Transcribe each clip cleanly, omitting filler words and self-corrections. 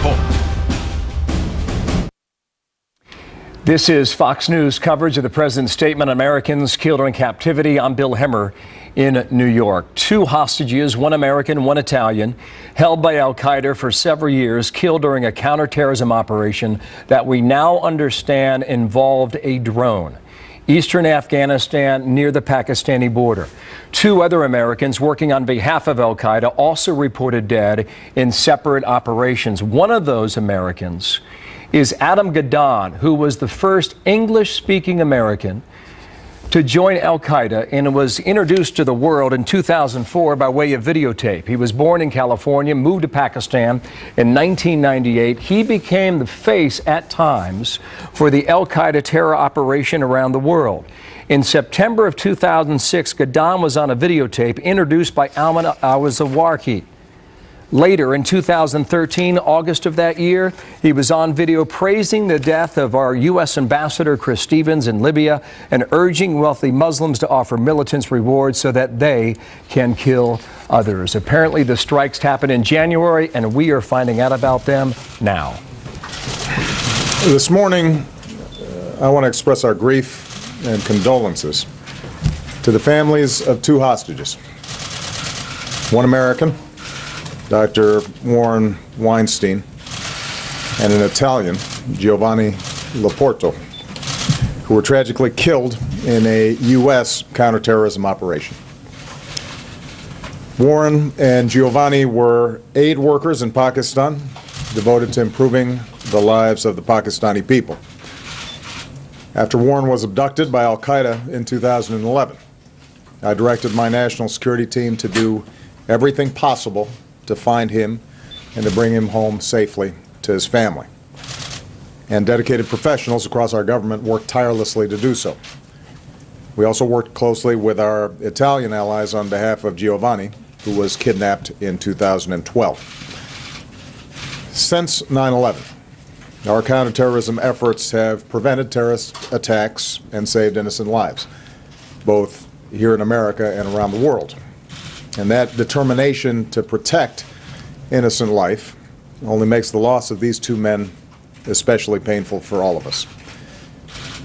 report. This is Fox News coverage of the president's statement on Americans killed or in captivity. I'm Bill Hemmer in New York. 2 hostages, 1 American, 1 Italian, held by al-Qaeda for several years, killed during a counterterrorism operation that we now understand involved a drone. Eastern Afghanistan near the Pakistani border. 2 other Americans working on behalf of al-Qaeda also reported dead in separate operations. One of those Americans is Adam Gaddan, who was the first English-speaking American to join al-Qaeda and was introduced to the world in 2004 by way of videotape. He was born in California, moved to Pakistan in 1998. He became the face at times for the al-Qaeda terror operation around the world. In September of 2006, Gaddan was on a videotape introduced by Ayman al-Zawahiri. Later, in 2013, August of that year, he was on video praising the death of our U.S. Ambassador Chris Stevens in Libya and urging wealthy Muslims to offer militants rewards so that they can kill others. Apparently, the strikes happened in January, and we are finding out about them now. This morning, I want to express our grief and condolences to the families of 2 hostages. 1 American, Dr. Warren Weinstein, and an Italian, Giovanni Laporto, who were tragically killed in a U.S. counterterrorism operation. Warren and Giovanni were aid workers in Pakistan, devoted to improving the lives of the Pakistani people. After Warren was abducted by al-Qaeda in 2011, I directed my national security team to do everything possible to find him and to bring him home safely to his family. And dedicated professionals across our government worked tirelessly to do so. We also worked closely with our Italian allies on behalf of Giovanni, who was kidnapped in 2012. Since 9/11, our counterterrorism efforts have prevented terrorist attacks and saved innocent lives, both here in America and around the world. And that determination to protect innocent life only makes the loss of these 2 men especially painful for all of us.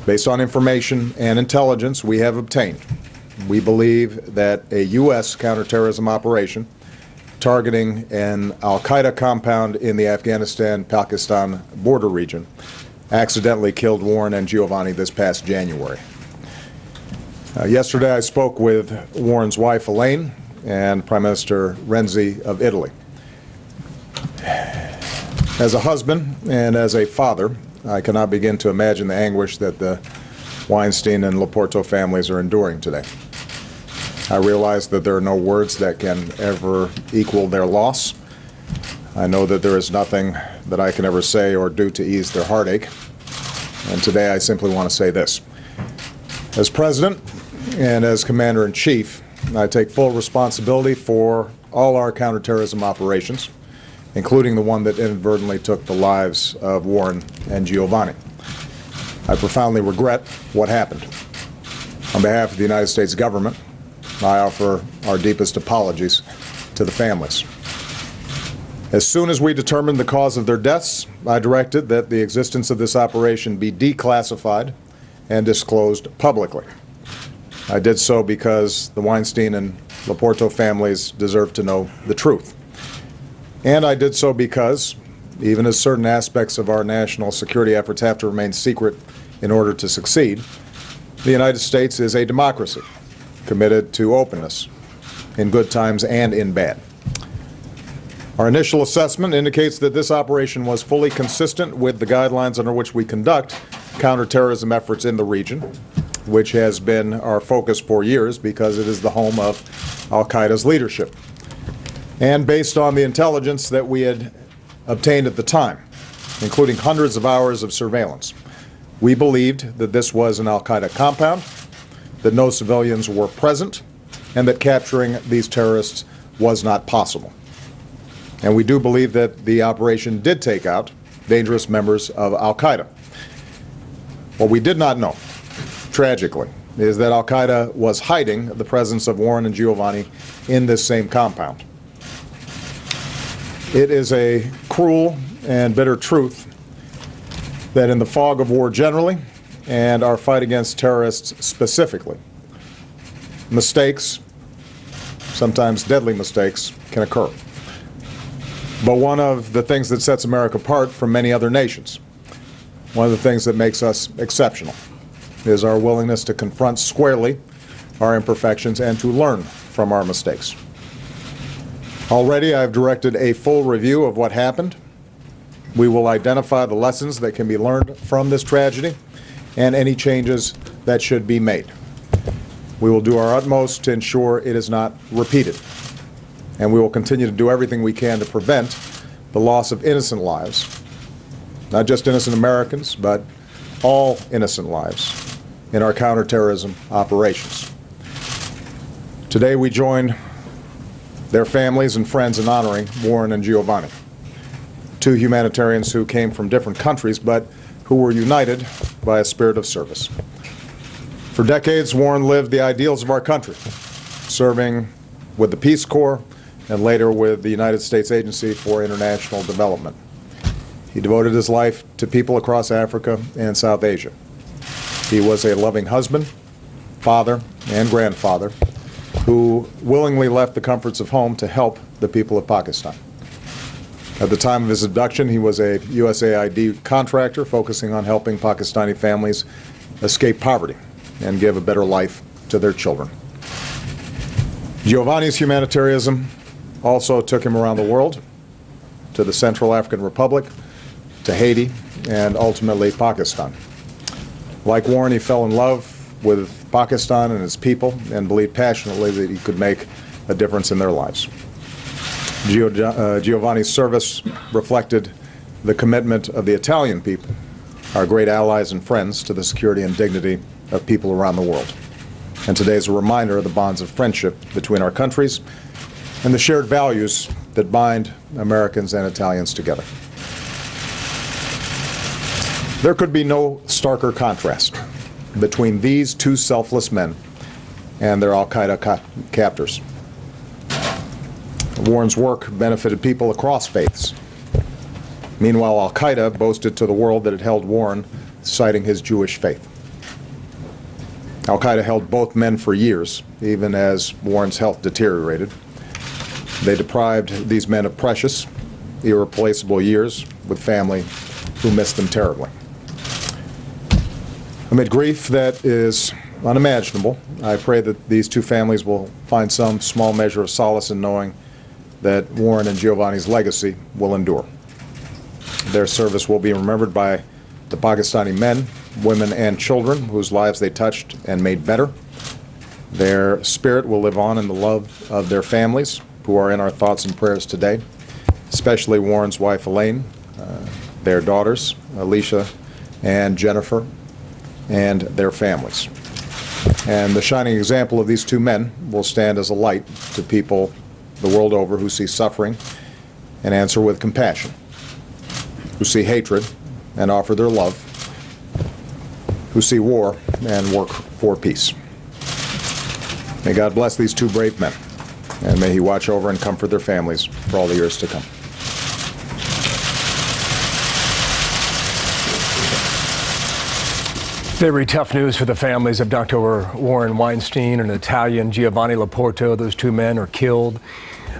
Based on information and intelligence we have obtained, we believe that a U.S. counterterrorism operation targeting an al-Qaeda compound in the Afghanistan-Pakistan border region accidentally killed Warren and Giovanni this past January. Yesterday I spoke with Warren's wife, Elaine, and Prime Minister Renzi of Italy. As a husband and as a father, I cannot begin to imagine the anguish that the Weinstein and Laporto families are enduring today. I realize that there are no words that can ever equal their loss. I know that there is nothing that I can ever say or do to ease their heartache. And today I simply want to say this. As President and as Commander-in-Chief, I take full responsibility for all our counterterrorism operations, including the one that inadvertently took the lives of Warren and Giovanni. I profoundly regret what happened. On behalf of the United States government, I offer our deepest apologies to the families. As soon as we determined the cause of their deaths, I directed that the existence of this operation be declassified and disclosed publicly. I did so because the Weinstein and Laporto families deserve to know the truth. And I did so because, even as certain aspects of our national security efforts have to remain secret in order to succeed, the United States is a democracy committed to openness in good times and in bad. Our initial assessment indicates that this operation was fully consistent with the guidelines under which we conduct counterterrorism efforts in the region, which has been our focus for years because it is the home of al-Qaeda's leadership. And based on the intelligence that we had obtained at the time, including hundreds of hours of surveillance, we believed that this was an al-Qaeda compound, that no civilians were present, and that capturing these terrorists was not possible. And we do believe that the operation did take out dangerous members of al-Qaeda. What we did not know, tragically, is that al-Qaeda was hiding the presence of Warren and Giovanni in this same compound. It is a cruel and bitter truth that in the fog of war generally and our fight against terrorists specifically, mistakes, sometimes deadly mistakes, can occur. But one of the things that sets America apart from many other nations, one of the things that makes us exceptional, is our willingness to confront squarely our imperfections and to learn from our mistakes. Already I've directed a full review of what happened. We will identify the lessons that can be learned from this tragedy and any changes that should be made. We will do our utmost to ensure it is not repeated. And we will continue to do everything we can to prevent the loss of innocent lives, not just innocent Americans, but all innocent lives in our counterterrorism operations. Today we join their families and friends in honoring Warren and Giovanni, two humanitarians who came from different countries but who were united by a spirit of service. For decades, Warren lived the ideals of our country, serving with the Peace Corps and later with the United States Agency for International Development. He devoted his life to people across Africa and South Asia. He was a loving husband, father, and grandfather who willingly left the comforts of home to help the people of Pakistan. At the time of his abduction, he was a USAID contractor focusing on helping Pakistani families escape poverty and give a better life to their children. Giovanni's humanitarianism also took him around the world, to the Central African Republic, to Haiti, and ultimately Pakistan. Like Warren, he fell in love with Pakistan and its people and believed passionately that he could make a difference in their lives. Giovanni's service reflected the commitment of the Italian people, our great allies and friends, to the security and dignity of people around the world. And today is a reminder of the bonds of friendship between our countries and the shared values that bind Americans and Italians together. There could be no starker contrast between these two selfless men and their al-Qaeda captors. Warren's work benefited people across faiths. Meanwhile, al-Qaeda boasted to the world that it held Warren, citing his Jewish faith. Al-Qaeda held both men for years, even as Warren's health deteriorated. They deprived these men of precious, irreplaceable years with family who missed them terribly. Amid grief that is unimaginable, I pray that these two families will find some small measure of solace in knowing that Warren and Giovanni's legacy will endure. Their service will be remembered by the Pakistani men, women, and children whose lives they touched and made better. Their spirit will live on in the love of their families, who are in our thoughts and prayers today, especially Warren's wife, Elaine, their daughters, Alicia and Jennifer, and their families. And the shining example of these two men will stand as a light to people the world over who see suffering and answer with compassion, who see hatred and offer their love, who see war and work for peace. May God bless these two brave men, and may He watch over and comfort their families for all the years to come. Very tough news for the families of Dr. Warren Weinstein and Italian Giovanni Laporto. Those two men are killed.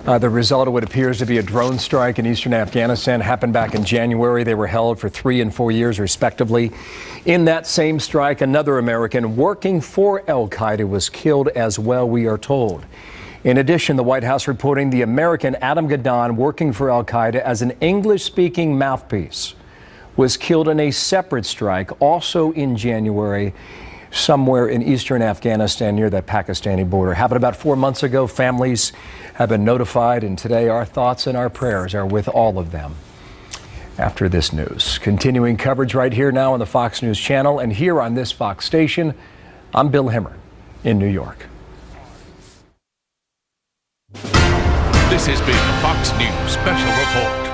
The result of what appears to be a drone strike in eastern Afghanistan happened back in January. They were held for 3 and 4 years, respectively. In that same strike, another American working for al-Qaeda was killed as well, we are told. In addition, the White House reporting the American Adam Gadon, working for al-Qaeda as an English-speaking mouthpiece, was killed in a separate strike, also in January, somewhere in eastern Afghanistan near the Pakistani border. Happened about 4 months ago. Families have been notified, and today our thoughts and our prayers are with all of them after this news. Continuing coverage right here now on the Fox News channel and here on this Fox station. I'm Bill Hemmer in New York. This has been a Fox News Special Report.